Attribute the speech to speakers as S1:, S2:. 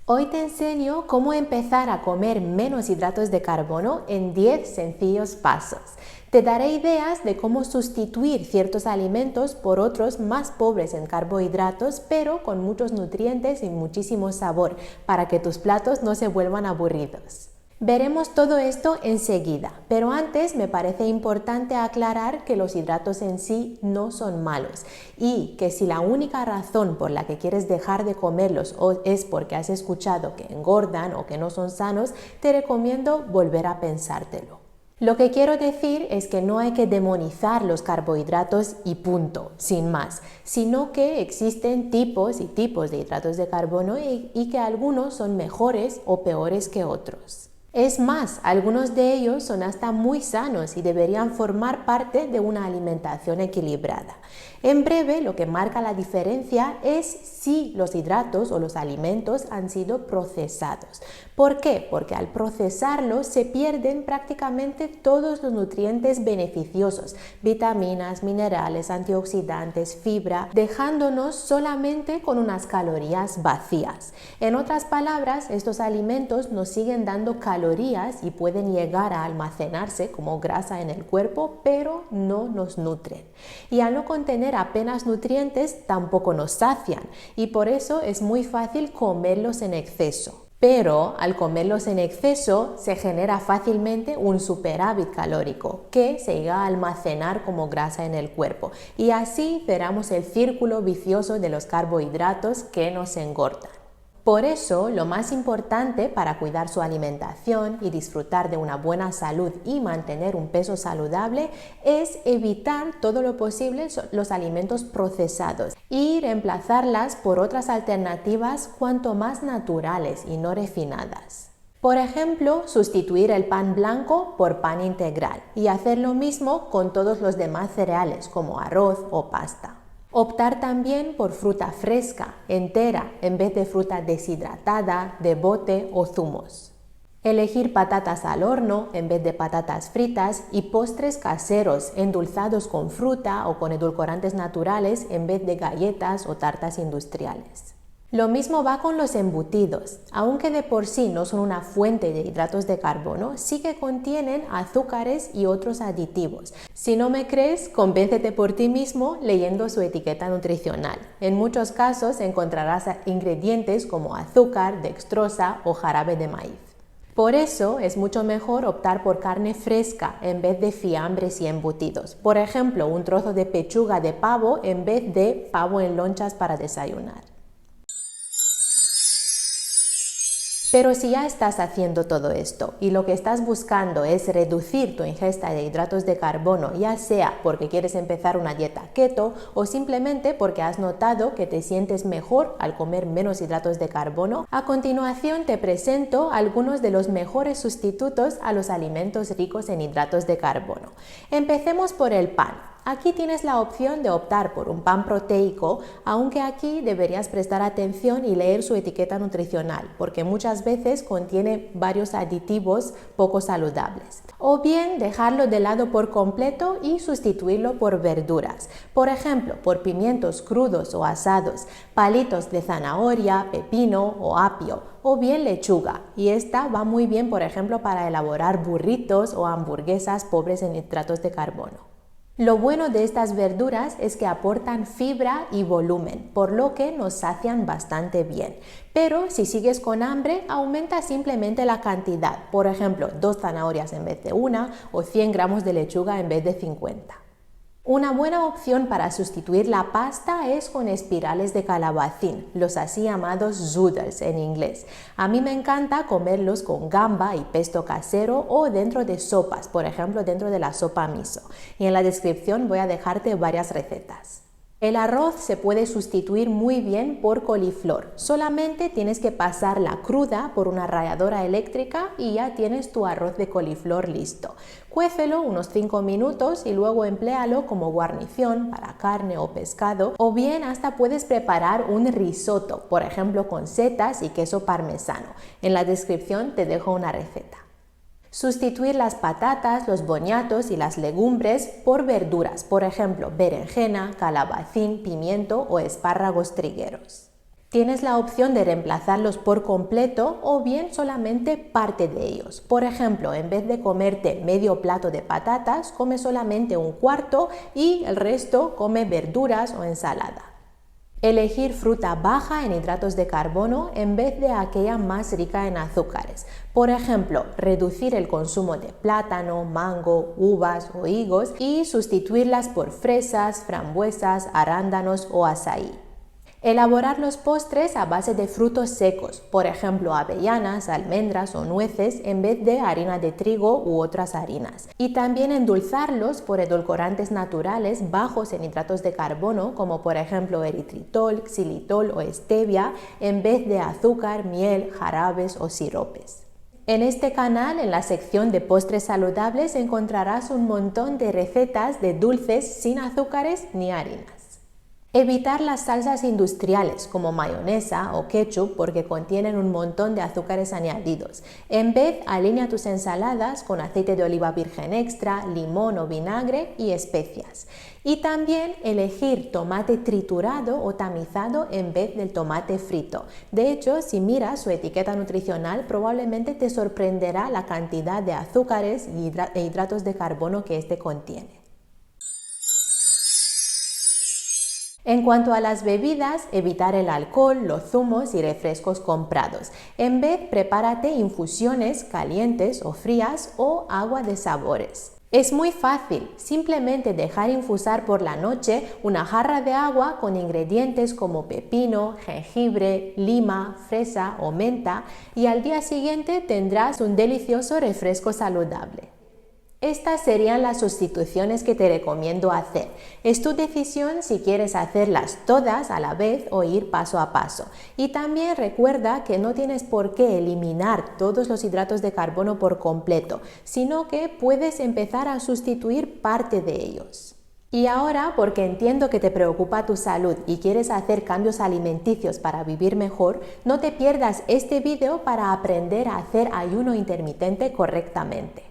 S1: Hoy te enseño cómo empezar a comer menos hidratos de carbono en 10 sencillos pasos. Te daré ideas de cómo sustituir ciertos alimentos por otros más pobres en carbohidratos, pero con muchos nutrientes y muchísimo sabor, para que tus platos no se vuelvan aburridos. Veremos todo esto enseguida, pero antes me parece importante aclarar que los hidratos en sí no son malos y que si la única razón por la que quieres dejar de comerlos es porque has escuchado que engordan o que no son sanos, te recomiendo volver a pensártelo. Lo que quiero decir es que no hay que demonizar los carbohidratos y punto, sin más, sino que existen tipos y tipos de hidratos de carbono y que algunos son mejores o peores que otros. Es más, algunos de ellos son hasta muy sanos y deberían formar parte de una alimentación equilibrada. En breve, lo que marca la diferencia es si los hidratos o los alimentos han sido procesados. ¿Por qué? Porque al procesarlos se pierden prácticamente todos los nutrientes beneficiosos, vitaminas, minerales, antioxidantes, fibra, dejándonos solamente con unas calorías vacías. En otras palabras, estos alimentos nos siguen dando calorías y pueden llegar a almacenarse como grasa en el cuerpo, pero no nos nutren. Y al no contener apenas nutrientes, tampoco nos sacian, y por eso es muy fácil comerlos en exceso. Pero al comerlos en exceso se genera fácilmente un superávit calórico que se llega a almacenar como grasa en el cuerpo, y así cerramos el círculo vicioso de los carbohidratos que nos engordan. Por eso, lo más importante para cuidar su alimentación y disfrutar de una buena salud y mantener un peso saludable es evitar todo lo posible los alimentos procesados y reemplazarlas por otras alternativas cuanto más naturales y no refinadas. Por ejemplo, sustituir el pan blanco por pan integral y hacer lo mismo con todos los demás cereales como arroz o pasta. Optar también por fruta fresca, entera, en vez de fruta deshidratada, de bote o zumos. Elegir patatas al horno en vez de patatas fritas y postres caseros, endulzados con fruta o con edulcorantes naturales en vez de galletas o tartas industriales. Lo mismo va con los embutidos. Aunque de por sí no son una fuente de hidratos de carbono, sí que contienen azúcares y otros aditivos. Si no me crees, convéncete por ti mismo leyendo su etiqueta nutricional. En muchos casos encontrarás ingredientes como azúcar, dextrosa o jarabe de maíz. Por eso es mucho mejor optar por carne fresca en vez de fiambres y embutidos. Por ejemplo, un trozo de pechuga de pavo en vez de pavo en lonchas para desayunar. Pero si ya estás haciendo todo esto y lo que estás buscando es reducir tu ingesta de hidratos de carbono, ya sea porque quieres empezar una dieta keto o simplemente porque has notado que te sientes mejor al comer menos hidratos de carbono, a continuación te presento algunos de los mejores sustitutos a los alimentos ricos en hidratos de carbono. Empecemos por el pan. Aquí tienes la opción de optar por un pan proteico, aunque aquí deberías prestar atención y leer su etiqueta nutricional, porque muchas veces contiene varios aditivos poco saludables. O bien dejarlo de lado por completo y sustituirlo por verduras, por ejemplo, por pimientos crudos o asados, palitos de zanahoria, pepino o apio, o bien lechuga, y esta va muy bien, por ejemplo, para elaborar burritos o hamburguesas pobres en hidratos de carbono. Lo bueno de estas verduras es que aportan fibra y volumen, por lo que nos sacian bastante bien. Pero si sigues con hambre, aumenta simplemente la cantidad. Por ejemplo, 2 zanahorias en vez de 1 o 100 gramos de lechuga en vez de 50. Una buena opción para sustituir la pasta es con espirales de calabacín, los así llamados zoodles en inglés. A mí me encanta comerlos con gamba y pesto casero o dentro de sopas, por ejemplo dentro de la sopa miso. Y en la descripción voy a dejarte varias recetas. El arroz se puede sustituir muy bien por coliflor. Solamente tienes que pasarla cruda por una ralladora eléctrica y ya tienes tu arroz de coliflor listo. Cuécelo unos 5 minutos y luego empléalo como guarnición para carne o pescado, o bien hasta puedes preparar un risotto, por ejemplo con setas y queso parmesano. En la descripción te dejo una receta. Sustituir las patatas, los boniatos y las legumbres por verduras, por ejemplo, berenjena, calabacín, pimiento o espárragos trigueros. Tienes la opción de reemplazarlos por completo o bien solamente parte de ellos. Por ejemplo, en vez de comerte medio plato de patatas, come solamente un cuarto y el resto come verduras o ensalada. Elegir fruta baja en hidratos de carbono en vez de aquella más rica en azúcares. Por ejemplo, reducir el consumo de plátano, mango, uvas o higos y sustituirlas por fresas, frambuesas, arándanos o azaí. Elaborar los postres a base de frutos secos, por ejemplo avellanas, almendras o nueces en vez de harina de trigo u otras harinas. Y también endulzarlos por edulcorantes naturales bajos en hidratos de carbono, como por ejemplo eritritol, xilitol o stevia, en vez de azúcar, miel, jarabes o siropes. En este canal, en la sección de postres saludables, encontrarás un montón de recetas de dulces sin azúcares ni harinas. Evitar las salsas industriales como mayonesa o ketchup porque contienen un montón de azúcares añadidos. En vez, alinea tus ensaladas con aceite de oliva virgen extra, limón o vinagre y especias. Y también elegir tomate triturado o tamizado en vez del tomate frito. De hecho, si miras su etiqueta nutricional, probablemente te sorprenderá la cantidad de azúcares e hidratos de carbono que este contiene. En cuanto a las bebidas, evitar el alcohol, los zumos y refrescos comprados. En vez, prepárate infusiones calientes o frías o agua de sabores. Es muy fácil, simplemente dejar infusar por la noche una jarra de agua con ingredientes como pepino, jengibre, lima, fresa o menta y al día siguiente tendrás un delicioso refresco saludable. Estas serían las sustituciones que te recomiendo hacer. Es tu decisión si quieres hacerlas todas a la vez o ir paso a paso. Y también recuerda que no tienes por qué eliminar todos los hidratos de carbono por completo, sino que puedes empezar a sustituir parte de ellos. Y ahora, porque entiendo que te preocupa tu salud y quieres hacer cambios alimenticios para vivir mejor, no te pierdas este video para aprender a hacer ayuno intermitente correctamente.